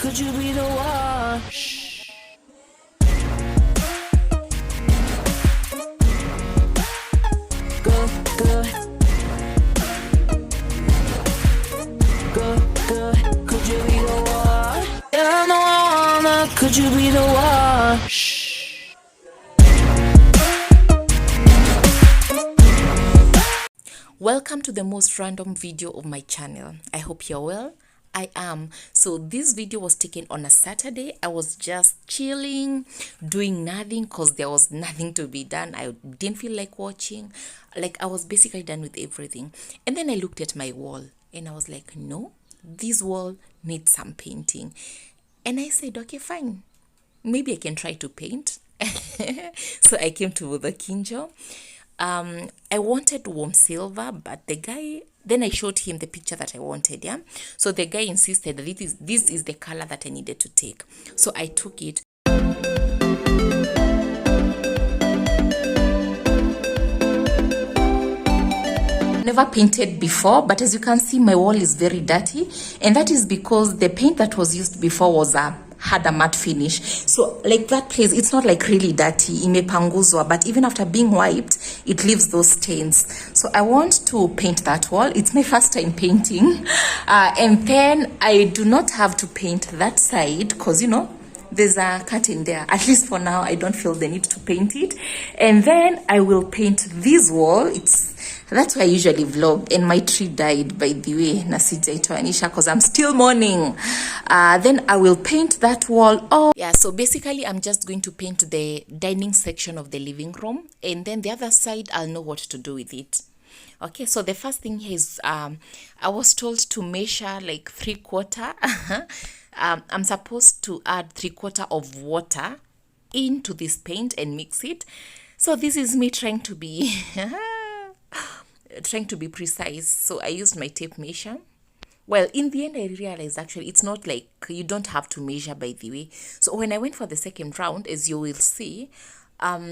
Could you be the one? Go, go. Go, go. Could you be the one? Yeah, no, I wanna. Could you be the one? Welcome to the most random video of my channel. I hope you're well. I am. So this video was taken on a Saturday. I was just chilling, doing nothing because there was nothing to be done. I didn't feel like watching. Like I was basically done with everything. And then I looked at my wall and I was like, no, this wall needs some painting. And I said, okay, fine. Maybe I can try to paint. So I came to the Kinjo. I wanted warm silver, but the guy, then I showed him the picture that I wanted, yeah? So the guy insisted that this is the color that I needed to take. So I took it. Never painted before, but as you can see, my wall is very dirty, and that is because the paint that was used before was had a matte finish. So like that place, it's not like really dirty, imepanguzwa, but even after being wiped, it leaves those stains. So I want to paint that wall. It's my first time painting, and then I do not have to paint that side because, you know, there's a curtain there. At least for now, I don't feel the need to paint it. And then I will paint this wall. That's why I usually vlog. And my tree died, by the way, nasijaitwa Anisha, because I'm still mourning. Then I will paint that wall. Oh, yeah. So basically, I'm just going to paint the dining section of the living room, and then the other side, I'll know what to do with it. Okay, so the first thing is, I was told to measure like 3/4. I'm supposed to add 3/4 of water into this paint and mix it. So this is me trying to be precise. So I used my tape measure. Well, in the end, I realized actually it's not like you don't have to measure, by the way. So when I went for the second round, as you will see,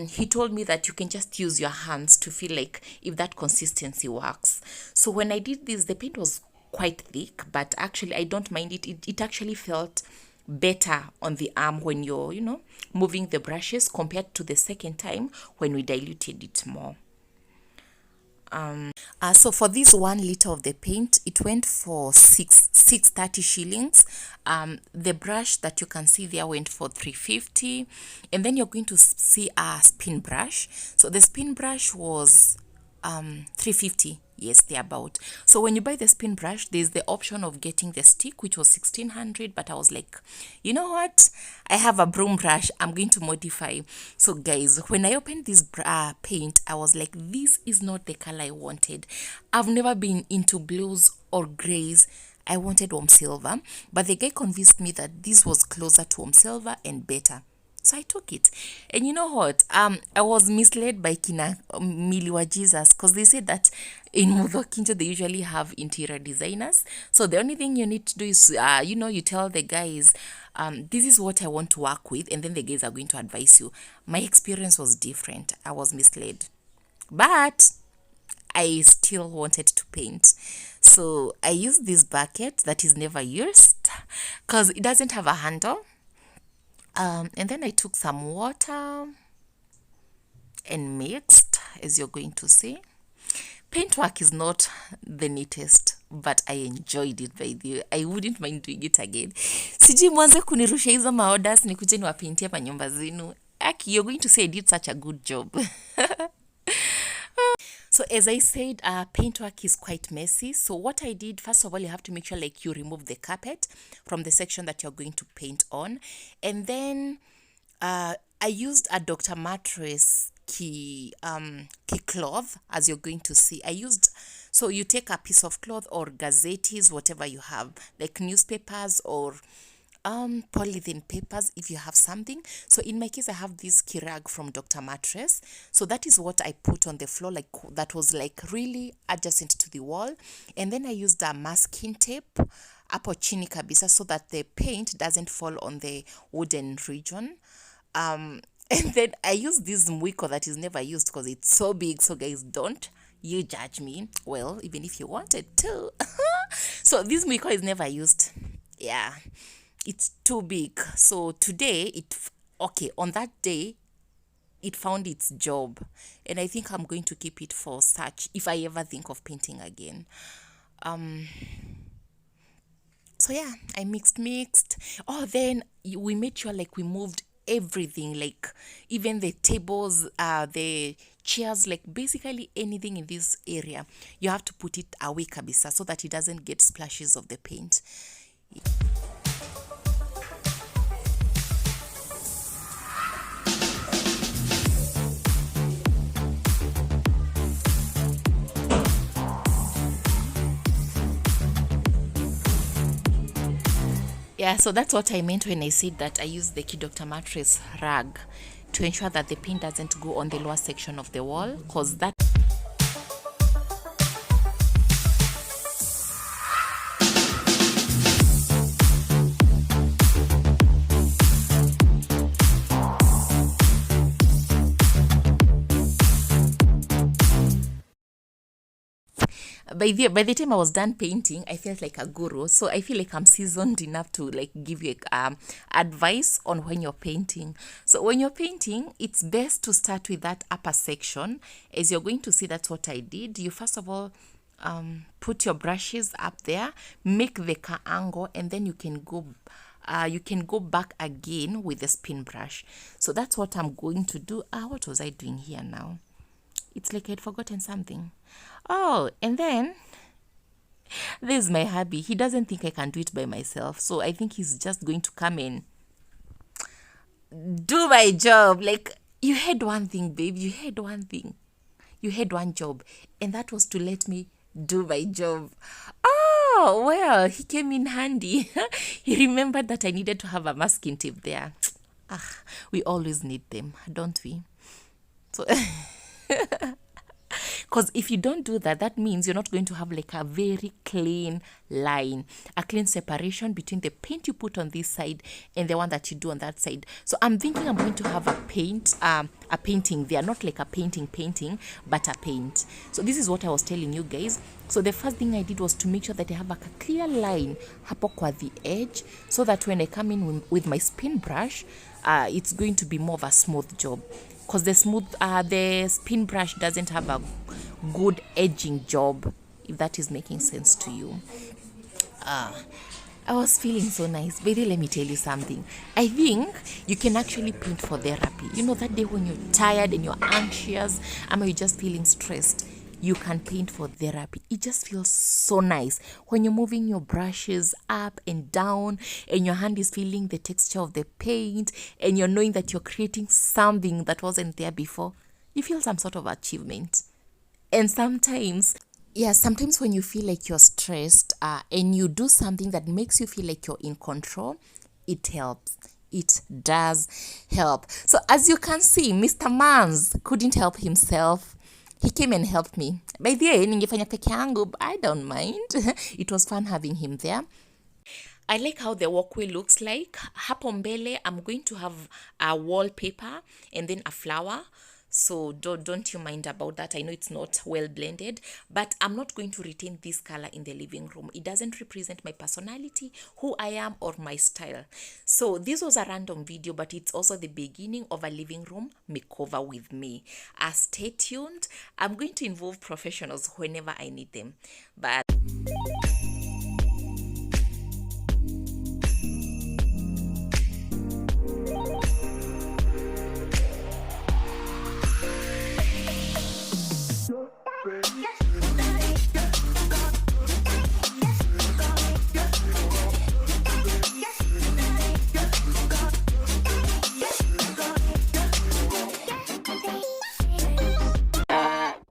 he told me that you can just use your hands to feel like if that consistency works. So when I did this, the paint was quite thick, but actually I don't mind it. It actually felt better on the arm when you're, you know, moving the brushes compared to the second time when we diluted it more. So for this 1 liter of the paint, it went for 630 shillings. The brush that you can see there went for 350, and then you're going to see a spin brush. So the spin brush was 350. Yes, they're about. So when you buy the spin brush, there's the option of getting the stick, which was 1600, but I was like, you know what? I have a broom brush. I'm going to modify. So guys, when I opened this paint, I was like, this is not the color I wanted. I've never been into blues or grays. I wanted warm silver, but the guy convinced me that this was closer to warm silver and better. So I took it. And you know what? I was misled by Kina Miliwa Jesus, because they said that in Mudhokinjo they usually have interior designers. So the only thing you need to do is, you know, you tell the guys, this is what I want to work with, and then the guys are going to advise you. My experience was different. I was misled. But I still wanted to paint. So I used this bucket that is never used because it doesn't have a handle. And then I took some water and mixed, as you're going to see. Paintwork is not the neatest, but I enjoyed it, by the way. I wouldn't mind doing it again. Siji mwanze kunirusha hizo maorders nikuje niwapaintie pa nyumba zenu. Aki, you're going to say I did such a good job. So as I said, paintwork is quite messy. So what I did, first of all, you have to make sure like you remove the carpet from the section that you're going to paint on. And then I used a Dr. Mattress key cloth, as you're going to see. So you take a piece of cloth or gazettes, whatever you have, like newspapers or polythene papers if you have something. So in my case, I have this kirag from Dr. Mattress. So that is what I put on the floor, like that was like really adjacent to the wall. And then I used a masking tape hapo chini kabisa so that the paint doesn't fall on the wooden region. And then I use this mwiko that is never used because it's so big. So guys, don't you judge me. Well, even if you wanted to. So this mwiko is never used. Yeah. it's too big. So today okay, on that day it found its job, and I think I'm going to keep it for such if I ever think of painting again. So yeah, I mixed. Oh, then we made sure like we moved everything, like even the tables, the chairs, like basically anything in this area. You have to put it away kabisa so that it doesn't get splashes of the paint. Yeah, so that's what I meant when I said that I use the Key Doctor mattress rag to ensure that the paint doesn't go on the lower section of the wall, because that by the time I was done painting, I felt like a guru. So I feel like I'm seasoned enough to like give you advice on when you're painting. So when you're painting, it's best to start with that upper section. As you're going to see, that's what I did. You first of all put your brushes up there, make the angle, and then you can go back again with the spin brush. So that's what I'm going to do. What was I doing here now? It's like I'd forgotten something. Oh, and then there's my hubby. He doesn't think I can do it by myself. So I think he's just going to come and do my job. Like, you had one thing, babe. You had one thing. You had one job. And that was to let me do my job. Oh, well, he came in handy. He remembered that I needed to have a masking tape there. We always need them, don't we? So... Because if you don't do that, that means you're not going to have like a very clean line, a clean separation between the paint you put on this side and the one that you do on that side. So I'm thinking I'm going to have a painting there, not like a painting, but a paint. So this is what I was telling you guys. So the first thing I did was to make sure that I have like a clear line hapo kwa the edge, so that when I come in with my spin brush, it's going to be more of a smooth job. Because the spin brush doesn't have a good edging job, if that is making sense to you. I was feeling so nice. Baby, let me tell you something. I think you can actually paint for therapy. You know, that day when you're tired and you're anxious, or you're just feeling stressed, you can paint for therapy. It just feels so nice when you're moving your brushes up and down and your hand is feeling the texture of the paint and you're knowing that you're creating something that wasn't there before. You feel some sort of achievement. And sometimes when you feel like you're stressed and you do something that makes you feel like you're in control, it helps. It does help. So as you can see, Mr. Mans couldn't help himself. He came and helped me. By the way, ningefanya peke yangu, but I don't mind. It was fun having him there. I like how the walkway looks like. Hapo mbele, I'm going to have a wallpaper and then a flower. So don't you mind about that. I know it's not well blended, but I'm not going to retain this color in the living room. It doesn't represent my personality, who I am, or my style. So this was a random video, but it's also the beginning of a living room makeover with me. Stay tuned. I'm going to involve professionals whenever I need them. But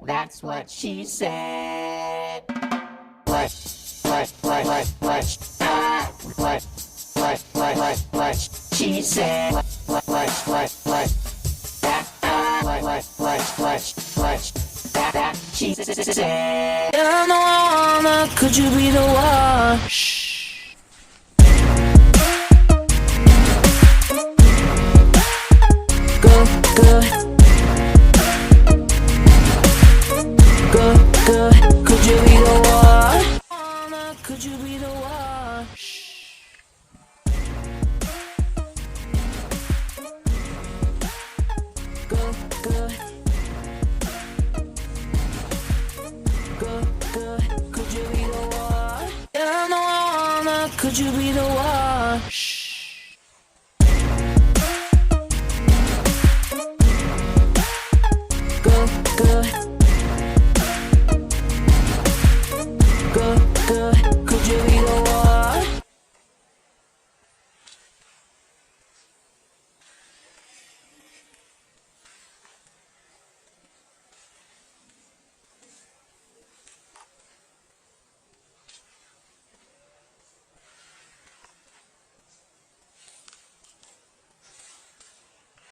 that's what she said. What she said. That she said. You're the one, could you be the one? Shh. Good. Could you be the one? Could you be the one? Shh. Could you be the one?